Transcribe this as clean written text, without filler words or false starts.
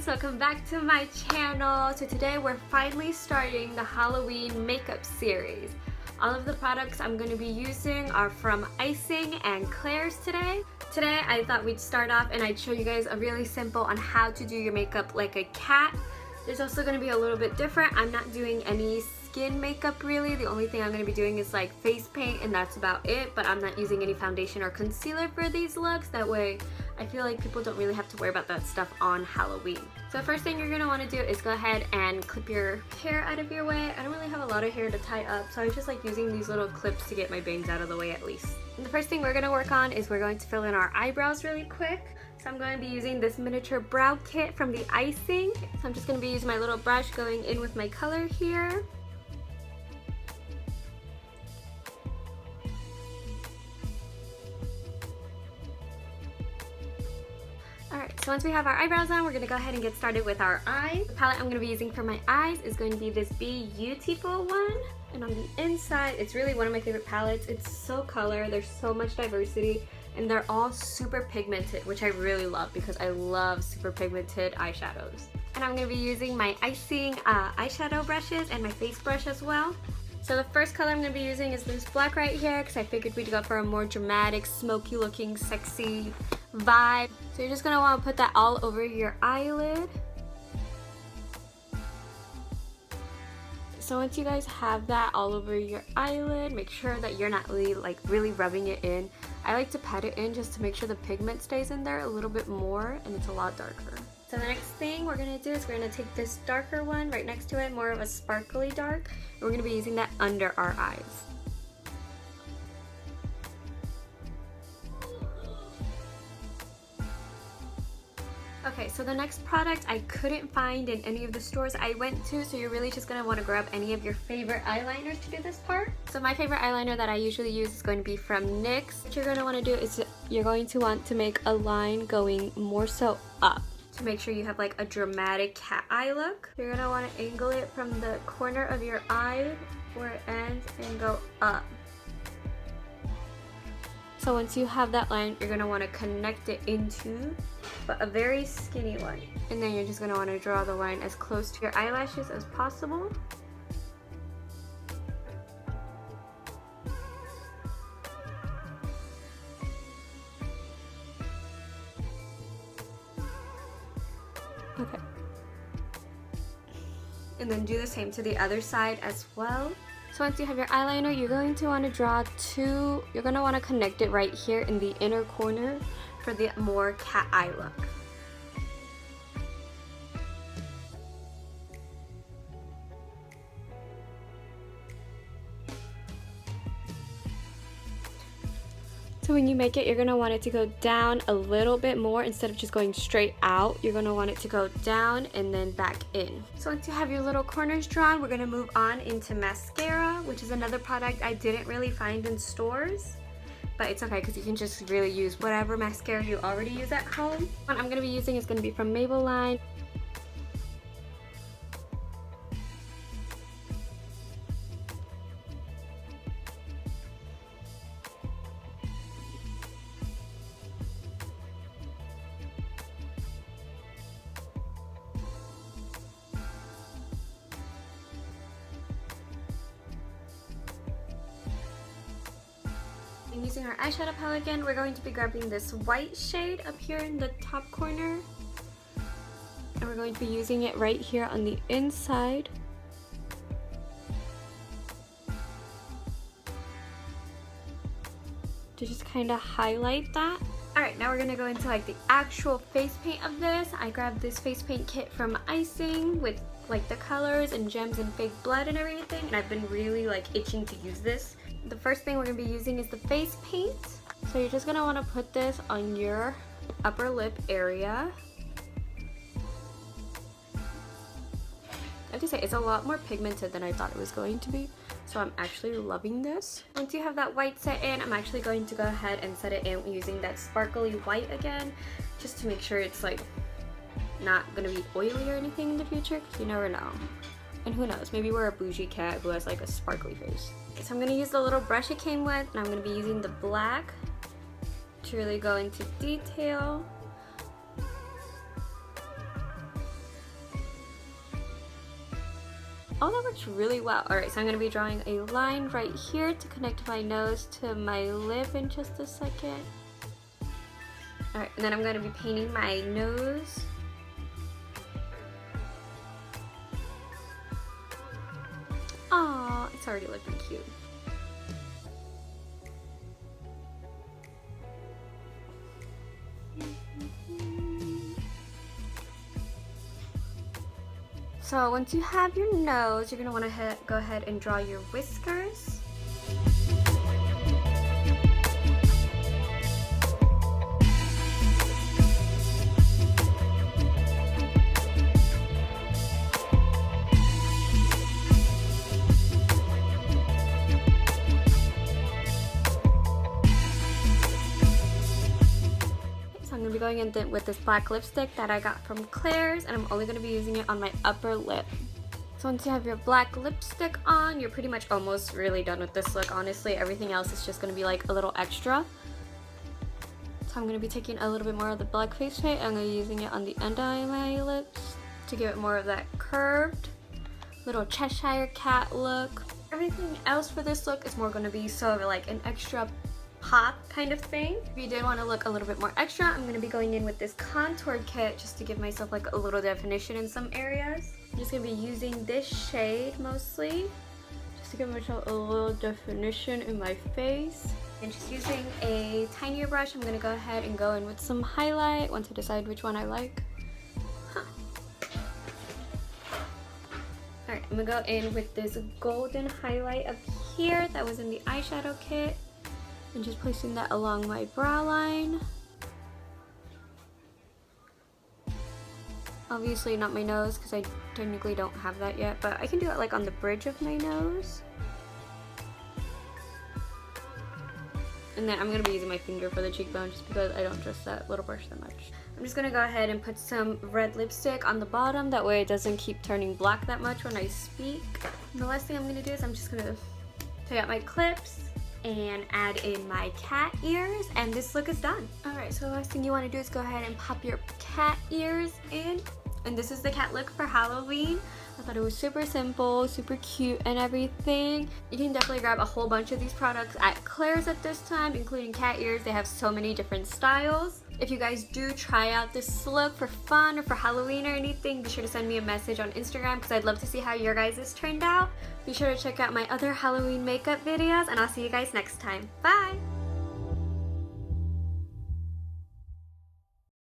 guys, welcome back to my channel. So today we're finally starting the Halloween makeup series. All of the products I'm going to be using are from Icing and Claire's today. Today I thought we'd start off and I'd show you guys a really simple on how to do your makeup like a cat. There's also going to be a little bit different. I'm not doing any skin makeup really. The only thing I'm going to be doing is like face paint and that's about it, but I'm not using any foundation or concealer for these looks. That way I feel like people don't really have to worry about that stuff on Halloween. So first thing you're going to want to do is go ahead and clip your hair out of your way. I don't really have a lot of hair to tie up, so I just like using these little clips to get my bangs out of the way at least. And the first thing we're going to work on is we're going to fill in our eyebrows really quick. So I'm going to be using this miniature brow kit from the Icing. So I'm just going to be using my little brush going in with my color here. Alright, so once we have our eyebrows on, we're going to go ahead and get started with our eyes. The palette I'm going to be using for my eyes is going to be this Beautiful one. And on the inside, it's really one of my favorite palettes. It's so color, there's so much diversity, and they're all super pigmented, which I really love because I love super pigmented eyeshadows. And I'm going to be using my Icing eyeshadow brushes and my face brush as well. So the first color I'm going to be using is this black right here because I figured we'd go for a more dramatic, smoky looking, sexy vibe. So you're just going to want to put that all over your eyelid. So once you guys have that all over your eyelid, make sure that you're not really rubbing it in. I like to pat it in just to make sure the pigment stays in there a little bit more and it's a lot darker. So the next thing we're going to do is we're going to take this darker one right next to it, more of a sparkly dark, and we're going to be using that under our eyes. Okay, so the next product I couldn't find in any of the stores I went to, so you're really just going to want to grab any of your favorite eyeliners to do this part. So my favorite eyeliner that I usually use is going to be from NYX. What you're going to want to do is you're going to want to make a line going more so up to make sure you have like a dramatic cat eye look. You're going to want to angle it from the corner of your eye where it ends and go up. So once you have that line, you're going to want to connect it into a very skinny one. And then you're just going to want to draw the line as close to your eyelashes as possible. Okay. And then do the same to the other side as well. So once you have your eyeliner, you're going to want to draw you're going to want to connect it right here in the inner corner for the more cat eye look. So when you make it, you're going to want it to go down a little bit more instead of just going straight out. You're going to want it to go down and then back in. So once you have your little corners drawn, we're going to move on into mascara, which is another product I didn't really find in stores. But it's okay because you can just really use whatever mascara you already use at home. What I'm going to be using is going to be from Maybelline. Using our eyeshadow palette again, we're going to be grabbing this white shade up here in the top corner, and we're going to be using it right here on the inside. To just kind of highlight that. Alright, now we're going to go into like the actual face paint of this. I grabbed this face paint kit from Icing with like the colors and gems and fake blood and everything, and I've been really like itching to use this. The first thing we're going to be using is the face paint. So you're just going to want to put this on your upper lip area. I have to say, it's a lot more pigmented than I thought it was going to be. So I'm actually loving this. Once you have that white set in, I'm actually going to go ahead and set it in using that sparkly white again, just to make sure it's like not going to be oily or anything in the future, because you never know. And who knows, maybe we're a bougie cat who has like a sparkly face. So I'm going to use the little brush it came with, and I'm going to be using the black to really go into detail. Oh, that works really well. Alright, so I'm going to be drawing a line right here to connect my nose to my lip in just a second. Alright, and then I'm going to be painting my nose. Aw, it's already looking cute. So once you have your nose, you're going to want to go ahead and draw your whiskers. I'm going to be going in with this black lipstick that I got from Claire's, and I'm only going to be using it on my upper lip. So once you have your black lipstick on, you're pretty much almost really done with this look. Honestly, everything else is just going to be like a little extra. So I'm going to be taking a little bit more of the black face paint, and I'm going to be using it on the end of my lips to give it more of that curved little Cheshire cat look. Everything else for this look is more going to be sort of like an extra pop kind of thing. If you did want to look a little bit more extra, I'm going to be going in with this contour kit just to give myself like a little definition in some areas. I'm just going to be using this shade mostly just to give myself a little definition in my face. And just using a tinier brush, I'm going to go ahead and go in with some highlight once I decide which one I like. Alright, I'm going to go in with this golden highlight up here that was in the eyeshadow kit. And just placing that along my brow line. Obviously not my nose because I technically don't have that yet, but I can do it like on the bridge of my nose. And then I'm going to be using my finger for the cheekbone just because I don't trust that little brush that much. I'm just going to go ahead and put some red lipstick on the bottom, that way it doesn't keep turning black that much when I speak. And the last thing I'm going to do is I'm just going to take out my clips and add in my cat ears, and this look is done. Alright, so the last thing you want to do is go ahead and pop your cat ears in. And this is the cat look for Halloween. I thought it was super simple, super cute and everything. You can definitely grab a whole bunch of these products at Claire's at this time, including cat ears. They have so many different styles. If you guys do try out this look for fun or for Halloween or anything, be sure to send me a message on Instagram because I'd love to see how your guys' turned out. Be sure to check out my other Halloween makeup videos, and I'll see you guys next time. Bye!